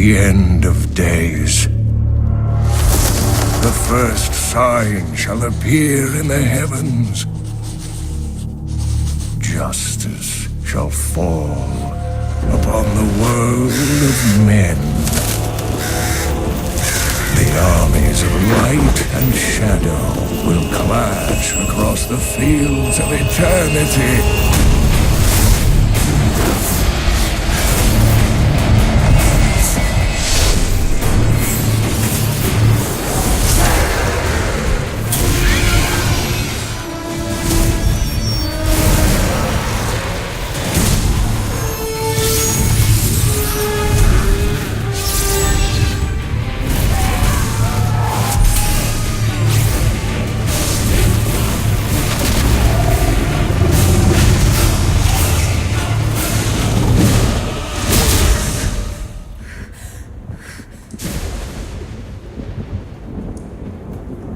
the end of days. The first sign shall appear in the heavens. Justice shall fall upon the world of men. The armies of light and shadow will clash across the fields of eternity.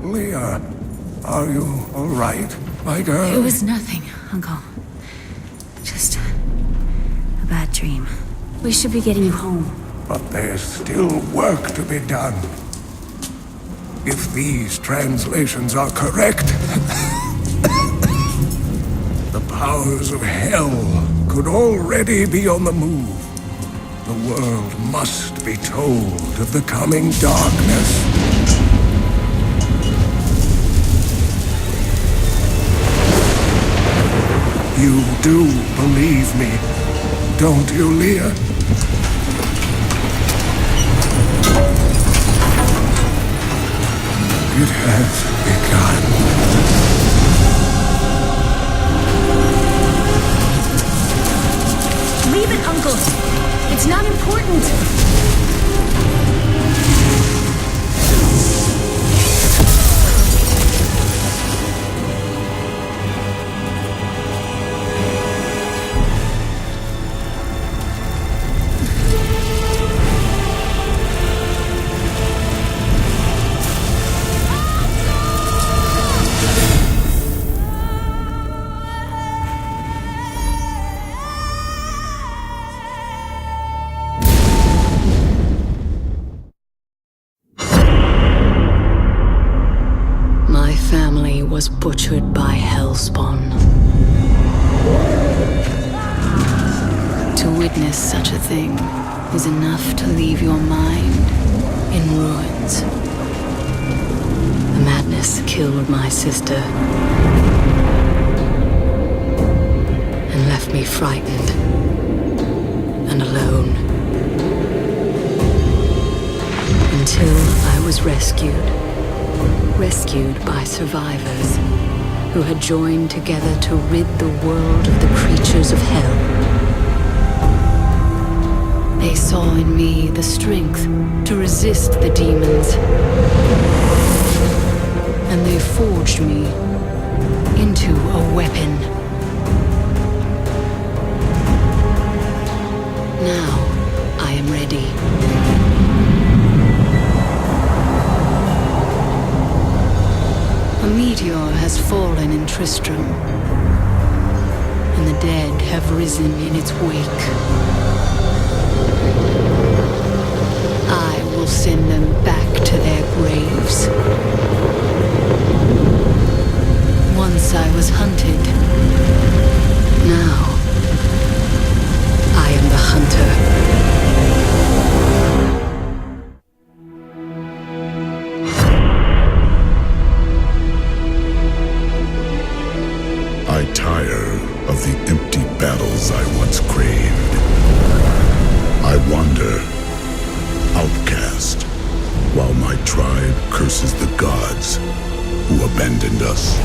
Leah, are you all right, my girl? It was nothing, Uncle. Just a bad dream. We should be getting you home. But there's still work to be done. If these translations are correct, the powers of hell could already be on the move. The world must be told of the coming darkness. You do believe me, don't you, Leah? It has begun. Leave it, Uncle. It's not important. Was butchered by Hellspawn. To witness such a thing is enough to leave your mind in ruins. The madness killed my sister and left me frightened and alone. Until I was rescued by survivors who had joined together to rid the world of the creatures of hell. They saw in me the strength to resist the demons, and they forged me into a weapon. Now I am ready. A meteor has fallen in Tristram, and the dead have risen in its wake. I will send them back to their graves. Once I was hunted. Now, I am the hunter. I tire of the empty battles I once craved. I wander, outcast, while my tribe curses the gods who abandoned us.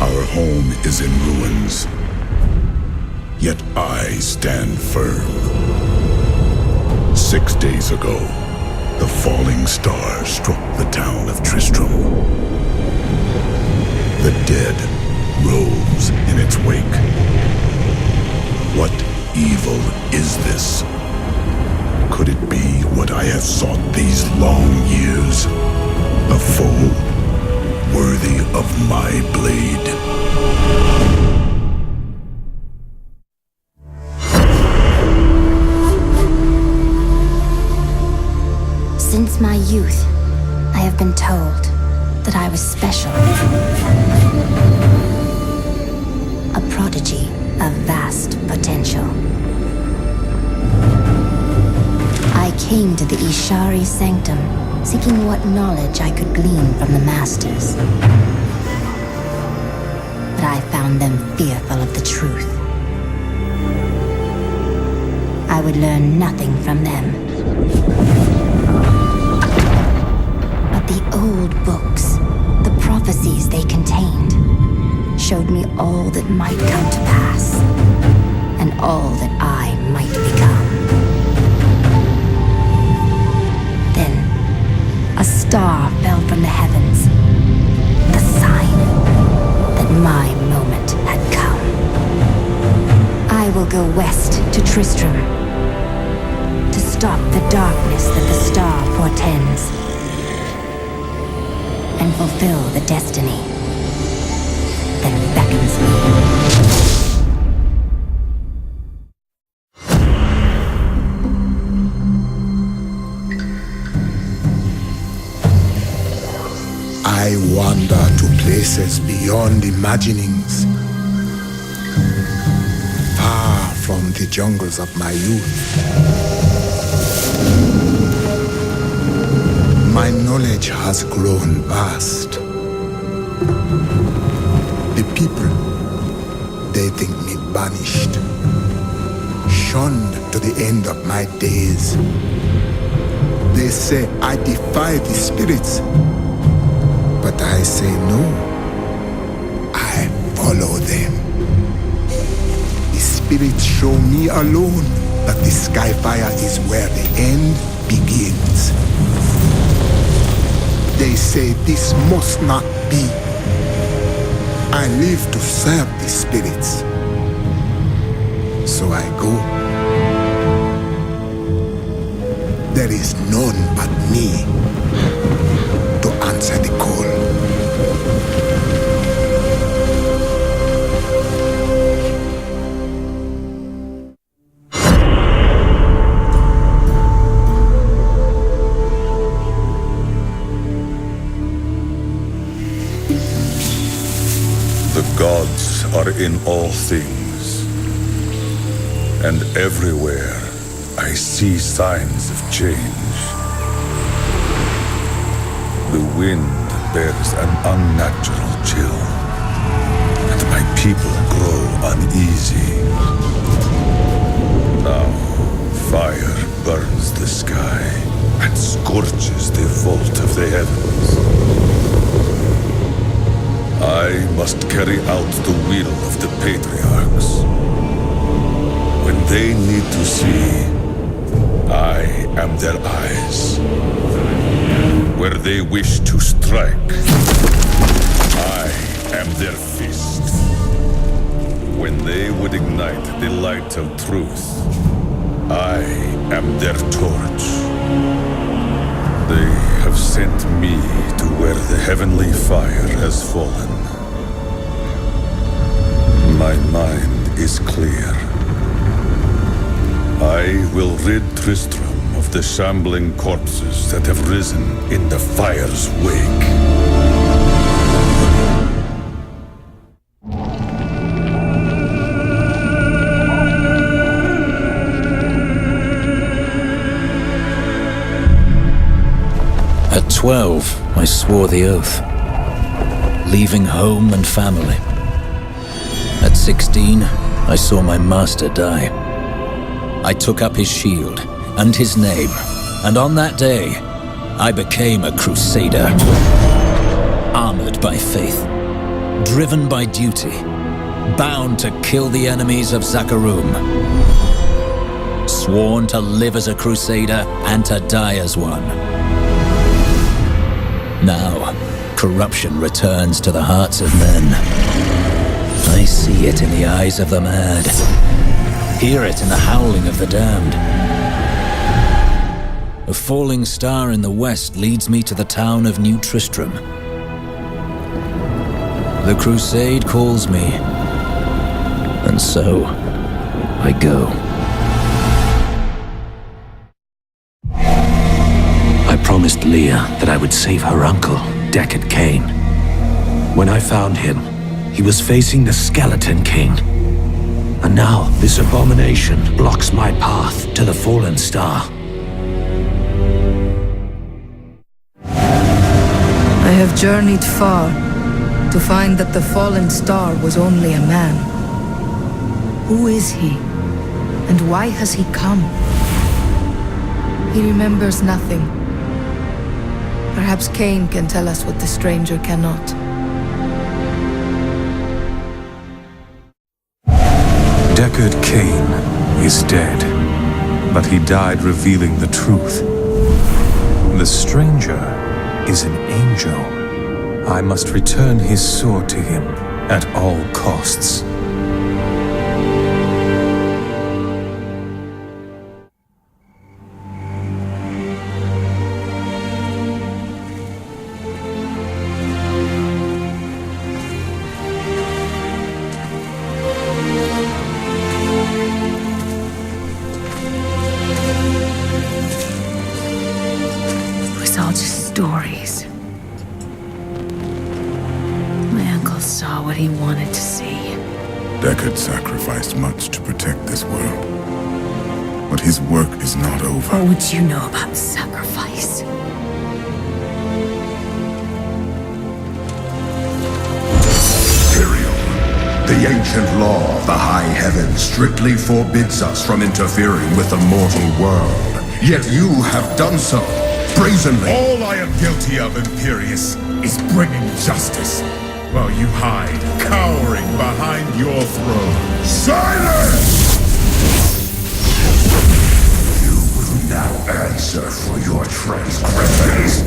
Our home is in ruins, yet I stand firm. 6 days ago, the falling star struck the town of Tristram. The dead rose in its wake. What evil is this? Could it be what I have sought these long years? A foe worthy of my blade. Since my youth, I have been told that I was special. A prodigy of vast potential. I came to the Ishari Sanctum, seeking what knowledge I could glean from the Masters. But I found them fearful of the truth. I would learn nothing from them. But the old books, the prophecies they contained, showed me all that might come to pass, and all that I might become. Then, a star fell from the heavens, the sign that my moment had come. I will go west to Tristram, to stop the darkness that the star portends, and fulfill the destiny that beckons me. I wander to places beyond imaginings, far from the jungles of my youth. My knowledge has grown vast. The people, they think me banished, shunned to the end of my days. They say I defy the spirits, but I say no. I follow them. The spirits show me alone that the Skyfire is where the end begins. They say this must not be. I live to serve the spirits. So I go. There is none but me to answer the call. The gods are in all things, and everywhere I see signs of change. The wind bears an unnatural chill, and my people grow uneasy. Now, fire burns the sky and scorches the vault of the heavens. I must carry out the will of the patriarchs. When they need to see, I am their eyes. Where they wish to strike, I am their fist. When they would ignite the light of truth, I am their torch. They have sent me to where the heavenly fire has fallen. My mind is clear. I will rid Tristram of the shambling corpses that have risen in the fire's wake. At 12, I swore the oath, leaving home and family. At 16, I saw my master die. I took up his shield and his name, and on that day, I became a crusader. Armored by faith, driven by duty, bound to kill the enemies of Zakarum. Sworn to live as a crusader and to die as one. Now, corruption returns to the hearts of men. I see it in the eyes of the mad, hear it in the howling of the damned. A falling star in the west leads me to the town of New Tristram. The crusade calls me, and so I go. I promise promised Leah that I would save her uncle, Deckard Cain. When I found him, he was facing the Skeleton King. And now, this abomination blocks my path to the Fallen Star. I have journeyed far to find that the Fallen Star was only a man. Who is he? And why has he come? He remembers nothing. Perhaps Cain can tell us what the stranger cannot. Deckard Cain is dead, but he died revealing the truth. The stranger is an angel. I must return his sword to him at all costs. All just stories. My uncle saw what he wanted to see. Deckard sacrificed much to protect this world. But his work is not over. What would you know about sacrifice? Imperial. The ancient law of the high heavens strictly forbids us from interfering with the mortal world. Yet you have done so. Brazenly. All I am guilty of, Imperius, is bringing justice, while you hide, cowering behind your throne. Silence! You will now answer for your transgressions.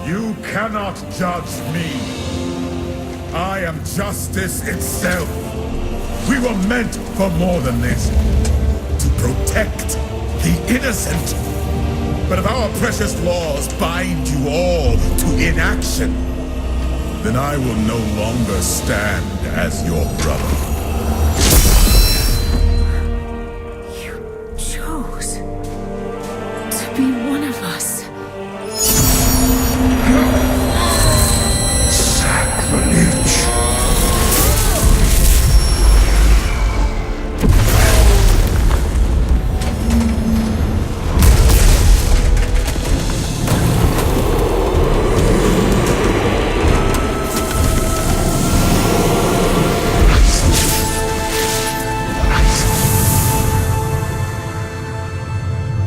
You cannot judge me. I am justice itself. We were meant for more than this. To protect the innocent. But if our precious laws bind you all to inaction, then I will no longer stand as your brother. You chose to be one of us. Sacrilege.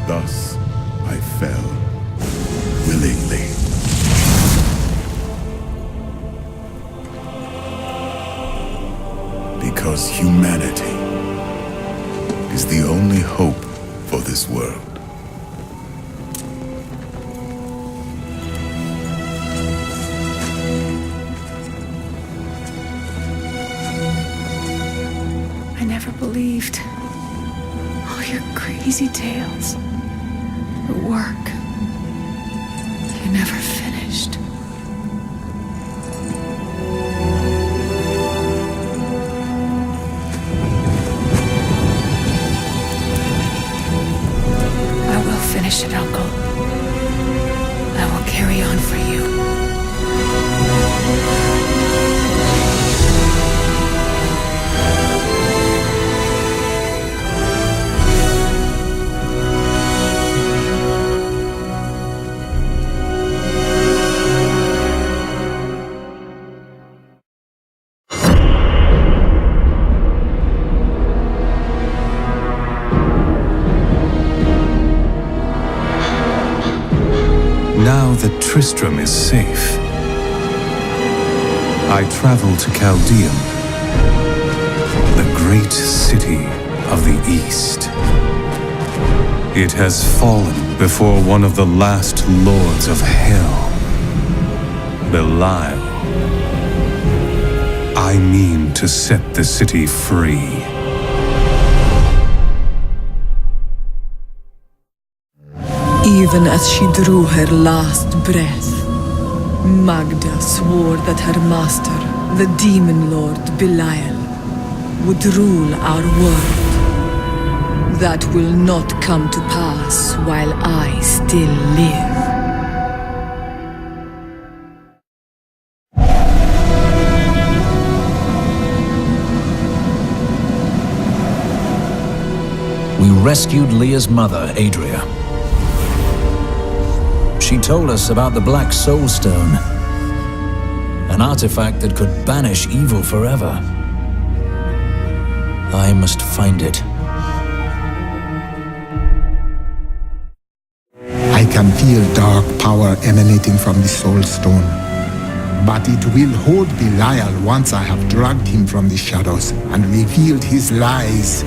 Thus, I fell willingly. Because humanity is the only hope for this world. I never believed all your crazy tales. The work. You never finished. I will finish it, Uncle. I will carry on for you. Now that Tristram is safe, I travel to Chaldeum, the great city of the East. It has fallen before one of the last lords of hell, Belial. I mean to set the city free. Even as she drew her last breath, Magda swore that her master, the demon lord Belial, would rule our world. That will not come to pass while I still live. We rescued Leah's mother, Adria. She told us about the Black Soul Stone, an artifact that could banish evil forever. I must find it. I can feel dark power emanating from the Soul Stone. But it will hold Belial once I have dragged him from the shadows and revealed his lies.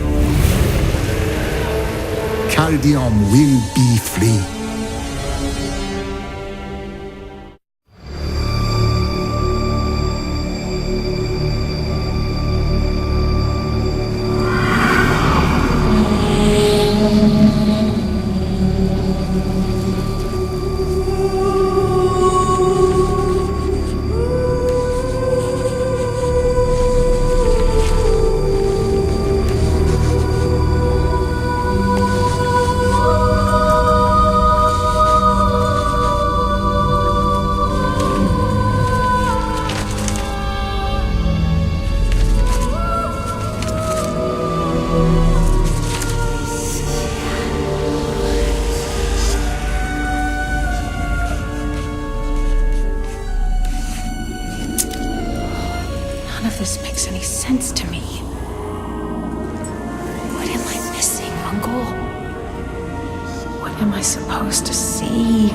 Caldeum will be free. None of this makes any sense to me. What am I missing, Uncle? What am I supposed to see?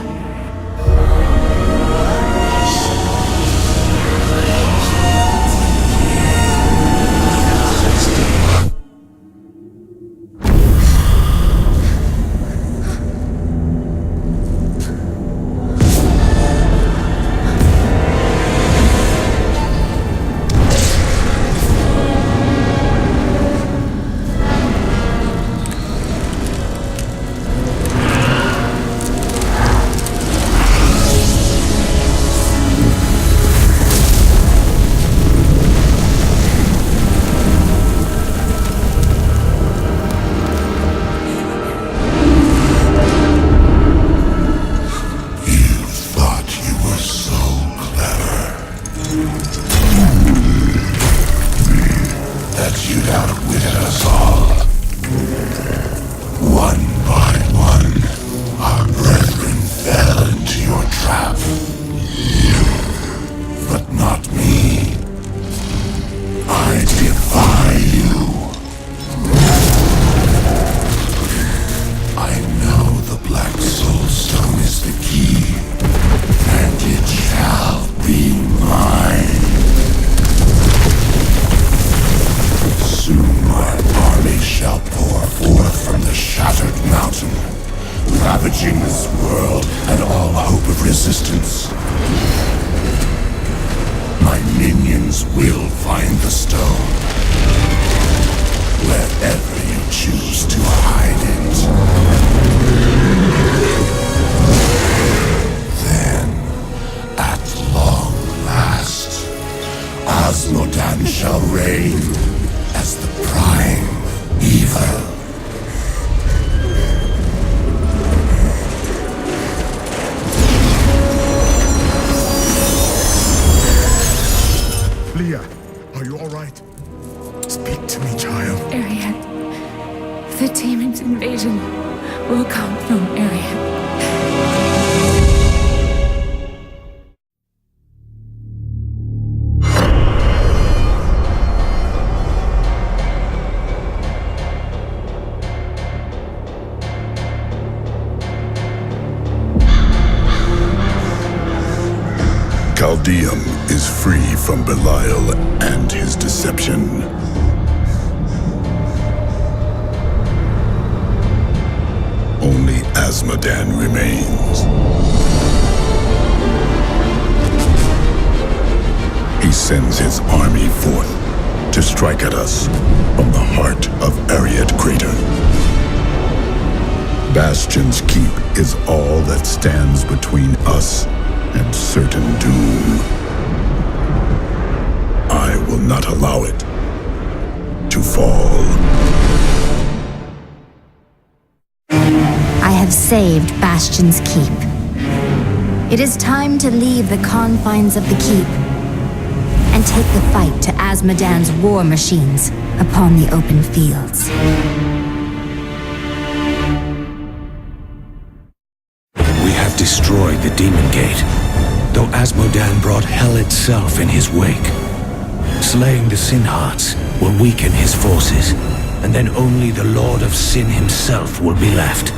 Ravaging this world and all hope of resistance. My minions will find the stone, wherever you choose to hide it. Then, at long last, Osmodan shall reign as the prime evil. Leah, are you all right? Speak to me, child. Ariad, the demon's invasion will come from Ariad. Caldeum is free from Belial and his deception. Only Osmodan remains. He sends his army forth to strike at us from the heart of Ariad Crater. Bastion's keep is all that stands between us and certain doom. I will not allow it to fall. I have saved Bastion's keep. It is time to leave the confines of the keep and take the fight to Azmodan's war machines upon the open fields. We have destroyed the Demon Gate, though Azmodan brought hell itself in his wake. Slaying the Sin Hearts will weaken his forces, and then only the Lord of Sin himself will be left.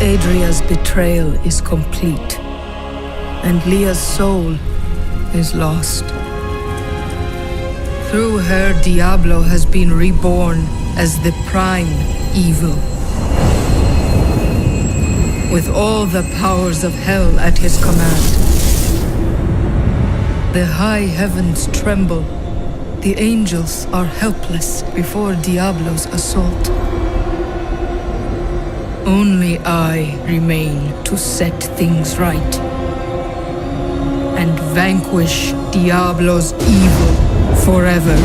Adria's betrayal is complete, and Leah's soul is lost. Through her, Diablo has been reborn as the prime evil. With all the powers of hell at his command. The high heavens tremble. The angels are helpless before Diablo's assault. Only I remain to set things right and vanquish Diablo's evil forever.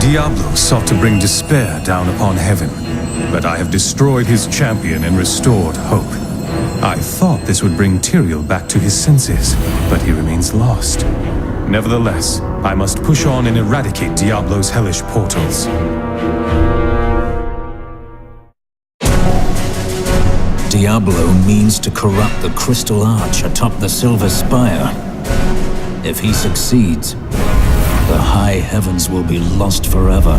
Diablo sought to bring despair down upon heaven, but I have destroyed his champion and restored hope. I thought this would bring Tyrael back to his senses, but he remains lost. Nevertheless, I must push on and eradicate Diablo's hellish portals. Diablo means to corrupt the crystal arch atop the Silver Spire. If he succeeds, the high heavens will be lost forever.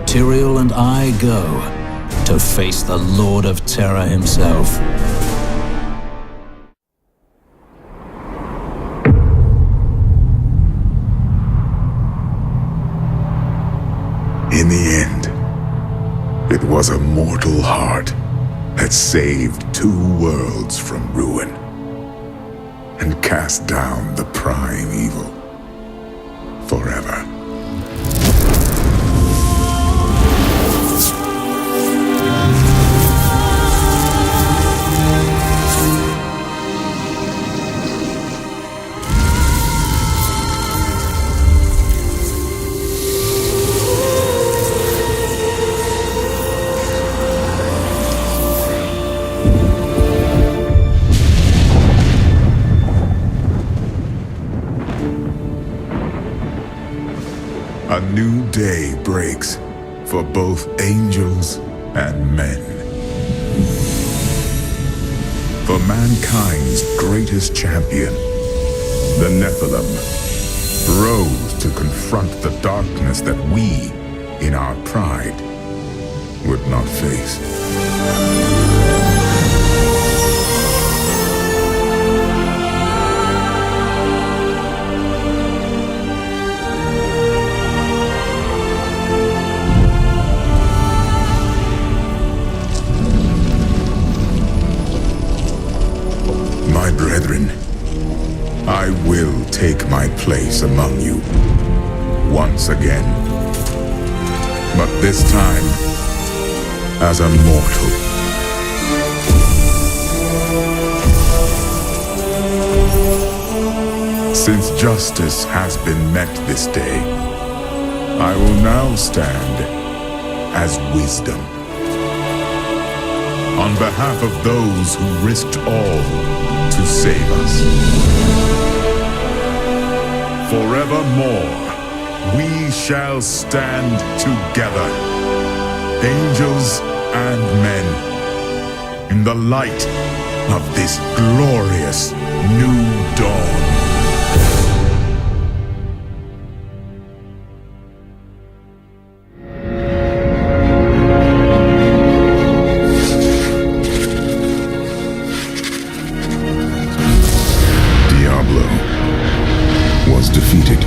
Tyrael and I go to face the Lord of Terror himself. In the end, it was a mortal heart that saved 2 worlds from ruin and cast down the prime evil forever. A new day breaks for both angels and men. For mankind's greatest champion, the Nephilim, rose to confront the darkness that we, in our pride, would not face. My brethren, I will take my place among you once again, but this time as a mortal. Since justice has been met this day, I will now stand as wisdom. On behalf of those who risked all to save us. Forevermore, we shall stand together, angels and men, in the light of this glorious new dawn. Diablo was defeated.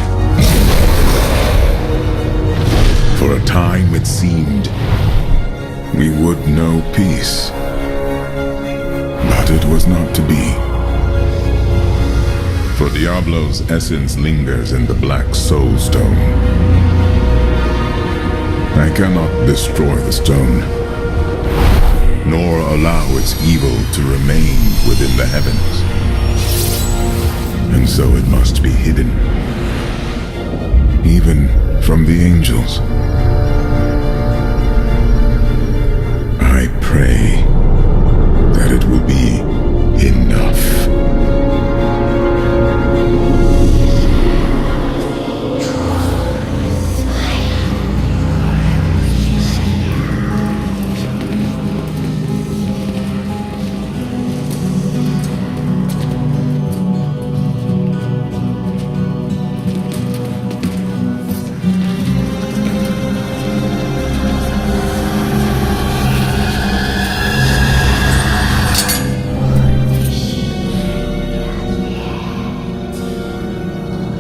For a time it seemed we would know peace, but it was not to be. For Diablo's essence lingers in the Black Soul Stone. I cannot destroy the stone, nor allow its evil to remain within the heavens. And so it must be hidden, even from the angels. I pray that it will be enough.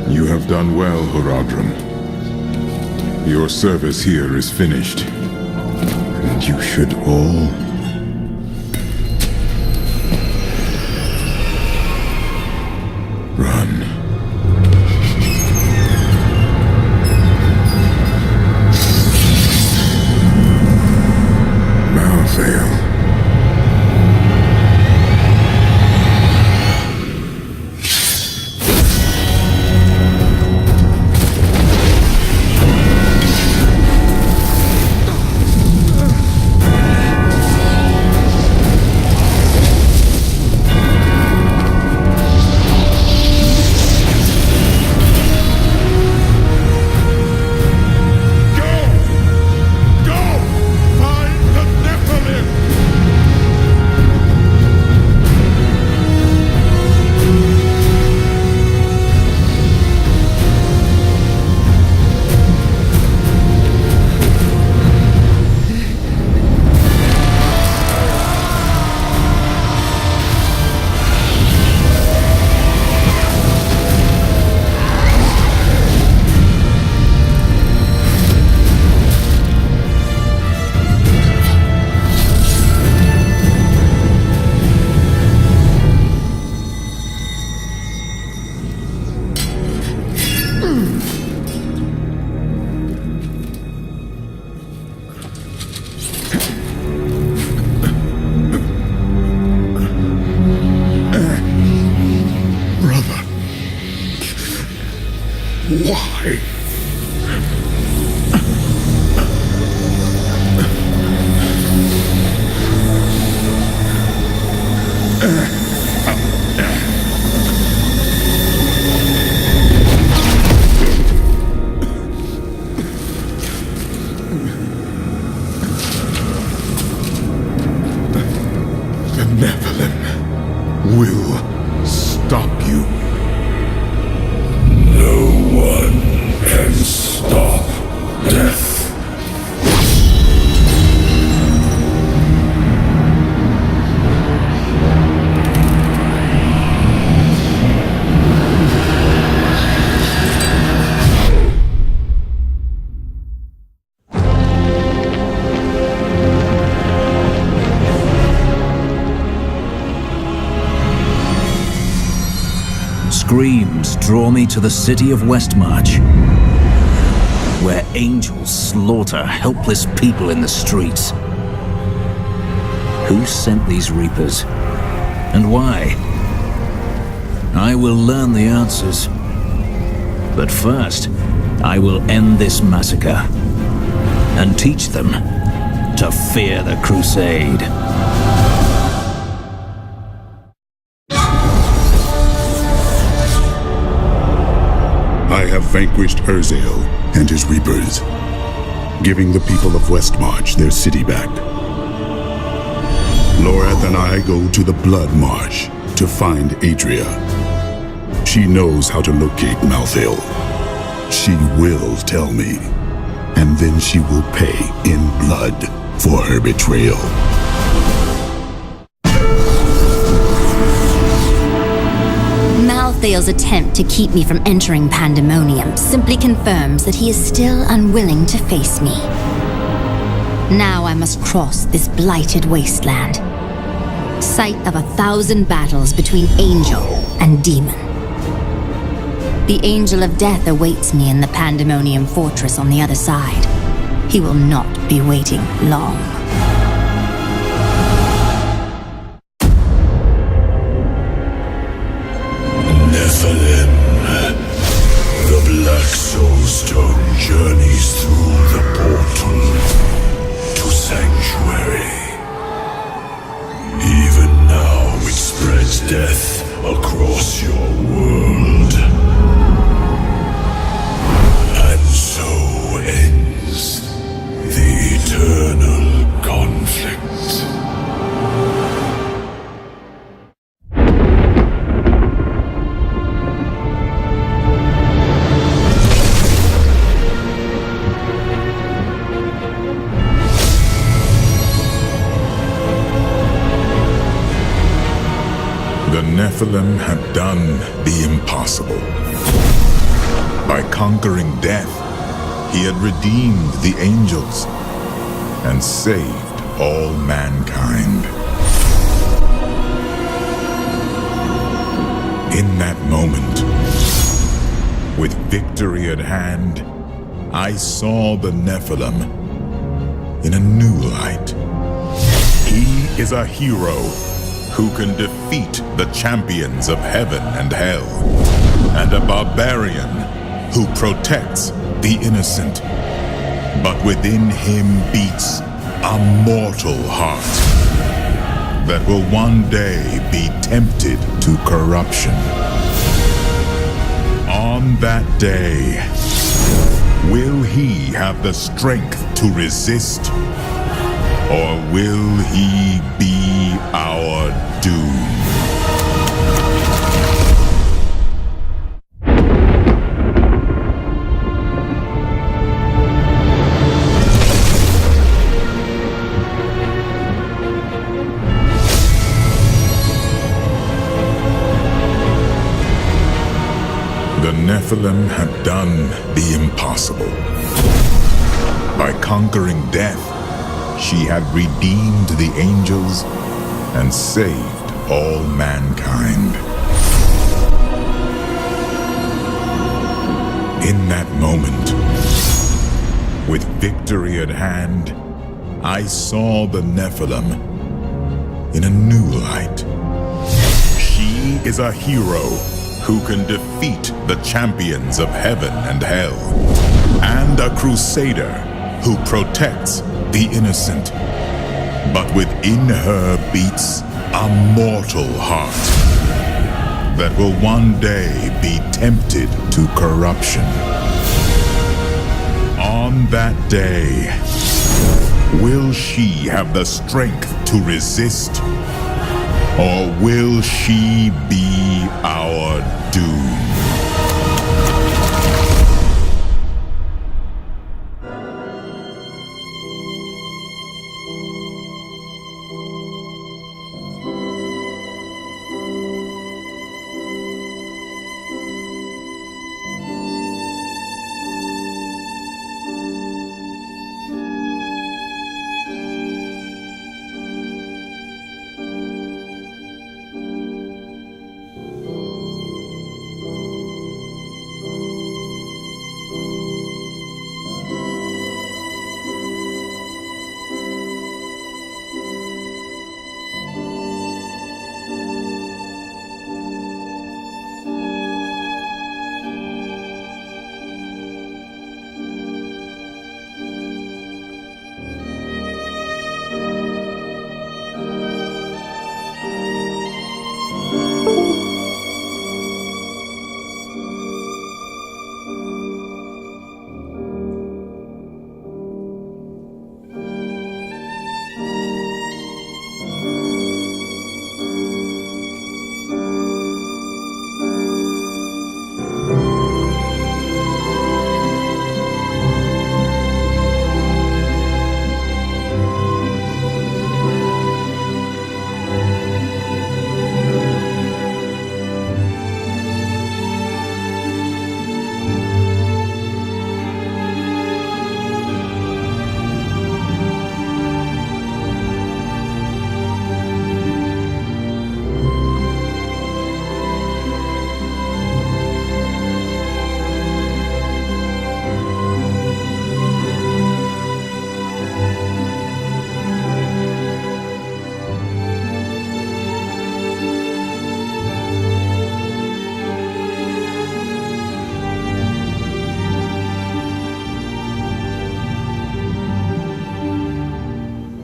You have done well, Horadrim. Your service here is finished, and you should all run. Malthael. The Nephilim will stop you. No one can stop death. Screams draw me to the city of Westmarch, where angels slaughter helpless people in the streets. Who sent these reapers? And why? I will learn the answers. But first, I will end this massacre and teach them to fear the crusade. I have vanquished Urzael and his reapers, giving the people of Westmarch their city back. Lorath and I go to the Blood Marsh to find Adria. She knows how to locate Malthael. She will tell me, and then she will pay in blood for her betrayal. Malthael's attempt to keep me from entering Pandemonium simply confirms that he is still unwilling to face me. Now I must cross this blighted wasteland. Site of 1,000 battles between angel and demon. The Angel of Death awaits me in the Pandemonium Fortress on the other side. He will not be waiting long. Nephilim. The Black Soul Stone journeys through the portal to Sanctuary. Even now it spreads death across your world. And so ends the eternal conflict. The Nephilim had done the impossible. By conquering death, he had redeemed the angels and saved all mankind. In that moment, with victory at hand, I saw the Nephilim in a new light. He is a hero who can defeat the champions of heaven and hell, and a barbarian who protects the innocent. But within him beats a mortal heart that will one day be tempted to corruption. On that day, will he have the strength to resist? Or will he be our doom? The Nephilim had done the impossible. By conquering death, she had redeemed the angels and saved all mankind. In that moment, with victory at hand, I saw the Nephilim in a new light. She is a hero who can defeat the champions of heaven and hell, and a crusader who protects the innocent. But within her beats a mortal heart that will one day be tempted to corruption. On that day, will she have the strength to resist? Or will she be our doom?